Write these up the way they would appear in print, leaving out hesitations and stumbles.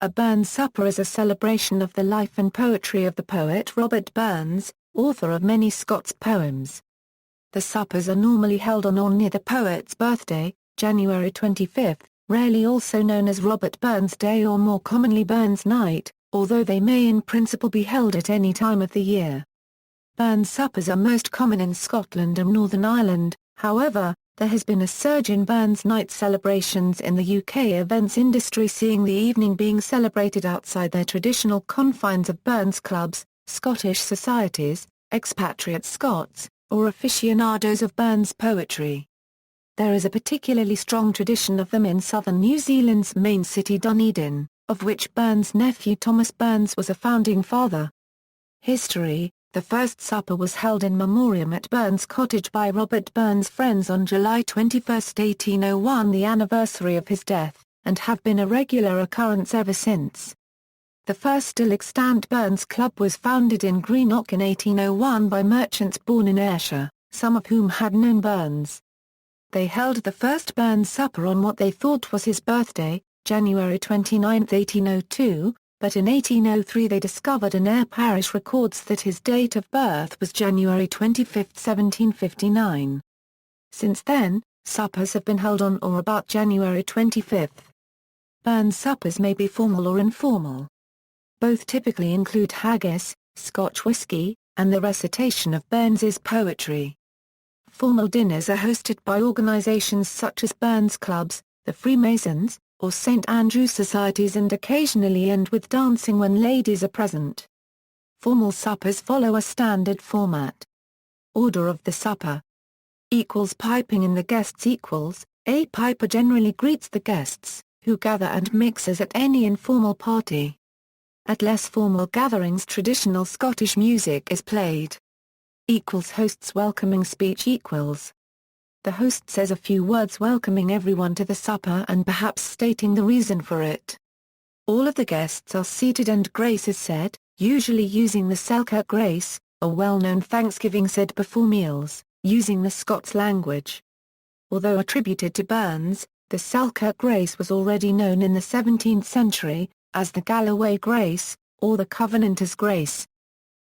A Burns supper is a celebration of the life and poetry of the poet Robert Burns, author of many Scots poems. The suppers are normally held on or near the poet's birthday, January 25, rarely also known as Robert Burns Day or more commonly Burns Night, although they may in principle be held at any time of the year. Burns suppers are most common in Scotland and Northern Ireland, however, there has been a surge in Burns Night celebrations in the UK events industry, seeing the evening being celebrated outside their traditional confines of Burns clubs, Scottish societies, expatriate Scots, or aficionados of Burns poetry. There is a particularly strong tradition of them in southern New Zealand's main city Dunedin, of which Burns' nephew Thomas Burns was a founding father. History: the first supper was held in memoriam at Burns Cottage by Robert Burns' friends on July 21, 1801, the anniversary of his death, and have been a regular occurrence ever since. The first still extant Burns Club was founded in Greenock in 1801 by merchants born in Ayrshire, some of whom had known Burns. They held the first Burns supper on what they thought was his birthday, January 29, 1802, but in 1803 they discovered in Ayr parish records that his date of birth was January 25, 1759. Since then, suppers have been held on or about January 25. Burns suppers may be formal or informal. Both typically include haggis, Scotch whisky, and the recitation of Burns's poetry. Formal dinners are hosted by organisations such as Burns Clubs, the Freemasons, or St Andrews Societies, and occasionally end with dancing when ladies are present. Formal suppers follow a standard format. Order of the supper. Piping in the guests. A piper generally greets the guests, who gather and mixes at any informal party. At less formal gatherings traditional Scottish music is played. Host's welcoming speech. The host says a few words welcoming everyone to the supper and perhaps stating the reason for it. All of the guests are seated and grace is said, usually using the Selkirk grace, a well-known thanksgiving said before meals, using the Scots language. Although attributed to Burns, the Selkirk grace was already known in the 17th century, as the Galloway grace, or the Covenanters' grace.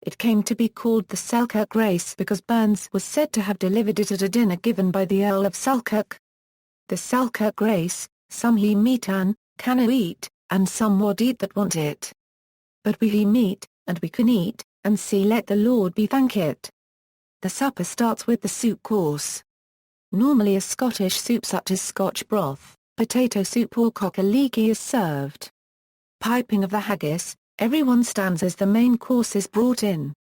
It came to be called the Selkirk grace because Burns was said to have delivered it at a dinner given by the Earl of Selkirk. The Selkirk grace, some he meet an, canna eat, and some wad eat that want it. But we he meet, and we can eat, and see let the Lord be thank it. The supper starts with the soup course. Normally a Scottish soup such as Scotch broth, potato soup or cock a leekie is served. Piping of the haggis. Everyone stands as the main course is brought in.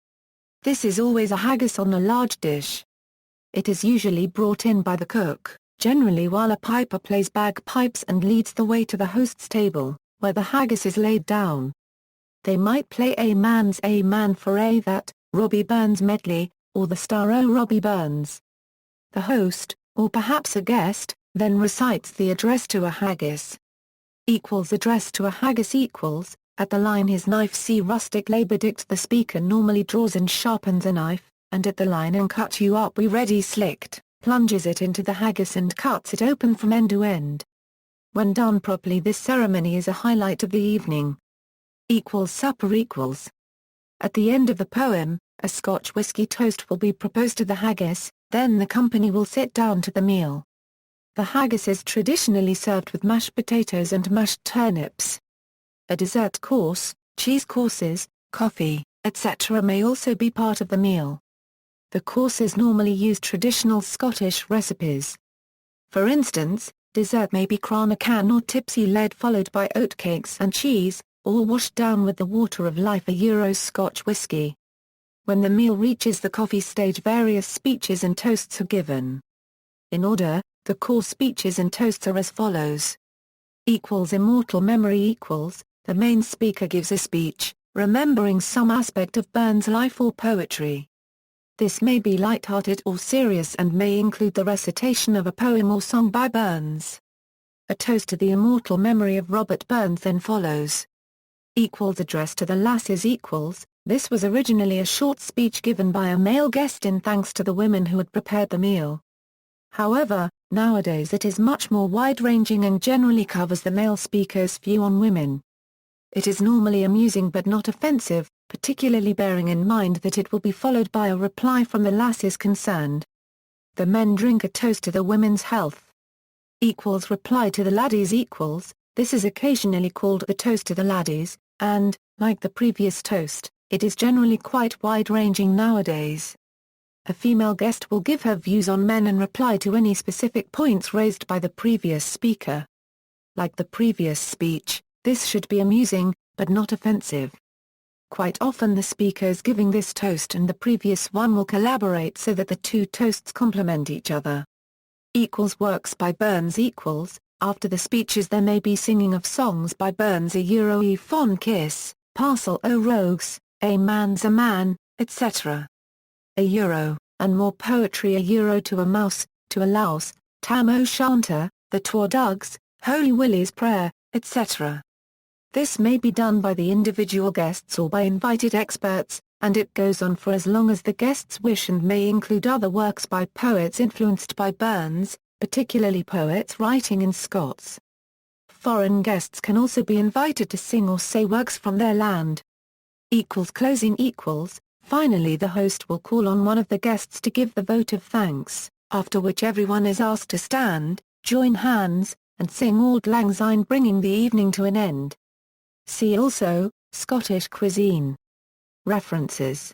This is always a haggis on a large dish. It is usually brought in by the cook, generally while a piper plays bagpipes and leads the way to the host's table, where the haggis is laid down. They might play A Man's A Man for A That, Robbie Burns medley, or the Star O' Robbie Burns. The host, or perhaps a guest, then recites the address to a haggis. Address to a haggis. At the line his knife see rustic labour dict the speaker normally draws and sharpens a knife, and at the line and cut you up we ready slicked, plunges it into the haggis and cuts it open from end to end. When done properly this ceremony is a highlight of the evening. Supper. At the end of the poem, a Scotch whisky toast will be proposed to the haggis, then the company will sit down to the meal. The haggis is traditionally served with mashed potatoes and mashed turnips. A dessert course, cheese courses, coffee, etc. may also be part of the meal. The courses normally use traditional Scottish recipes. For instance, dessert may be cranachan or tipsy lead followed by oatcakes and cheese, all washed down with the water of life a Scotch whisky. When the meal reaches the coffee stage various speeches and toasts are given. In order, the course speeches and toasts are as follows. Immortal memory. The main speaker gives a speech, remembering some aspect of Burns' life or poetry. This may be light-hearted or serious and may include the recitation of a poem or song by Burns. A toast to the immortal memory of Robert Burns then follows. Address to the lasses. This was originally a short speech given by a male guest in thanks to the women who had prepared the meal. However, nowadays it is much more wide-ranging and generally covers the male speaker's view on women. It is normally amusing but not offensive, particularly bearing in mind that it will be followed by a reply from the lassies concerned. The men drink a toast to the women's health. Equals reply to the laddies equals. This is occasionally called the toast to the laddies, and, like the previous toast, it is generally quite wide-ranging nowadays. A female guest will give her views on men and reply to any specific points raised by the previous speaker. Like the previous speech, this should be amusing, but not offensive. Quite often the speakers giving this toast and the previous one will collaborate so that the two toasts complement each other. Equals works by Burns equals. After the speeches there may be singing of songs by Burns e Fon Kiss, Parcel o Rogues, A Man's a Man, etc. And more poetry to a Mouse, to a Louse, Tam o' Shanter, The Twa Dugs, Holy Willie's Prayer, etc. This may be done by the individual guests or by invited experts, and it goes on for as long as the guests wish and may include other works by poets influenced by Burns, particularly poets writing in Scots. Foreign guests can also be invited to sing or say works from their land. Closing equals. Finally the host will call on one of the guests to give the vote of thanks, after which everyone is asked to stand, join hands, and sing Auld Lang Syne, bringing the evening to an end. See also, Scottish cuisine. References.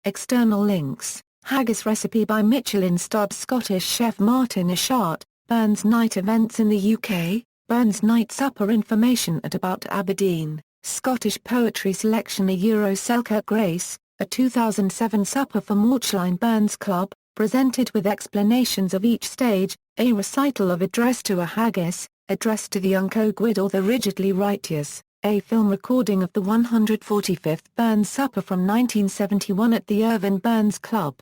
External links. Haggis recipe by Michelin-starred Scottish chef Martin Ishart, Burns Night events in the UK, Burns Night supper information at About Aberdeen, Scottish poetry selection Selkirk Grace, a 2007 supper for Morchline Burns Club, presented with explanations of each stage, a recital of Address to a Haggis, Address to the Unco Gwyd or the Rigidly Righteous, a film recording of the 145th Burns Supper from 1971 at the Irvine Burns Club.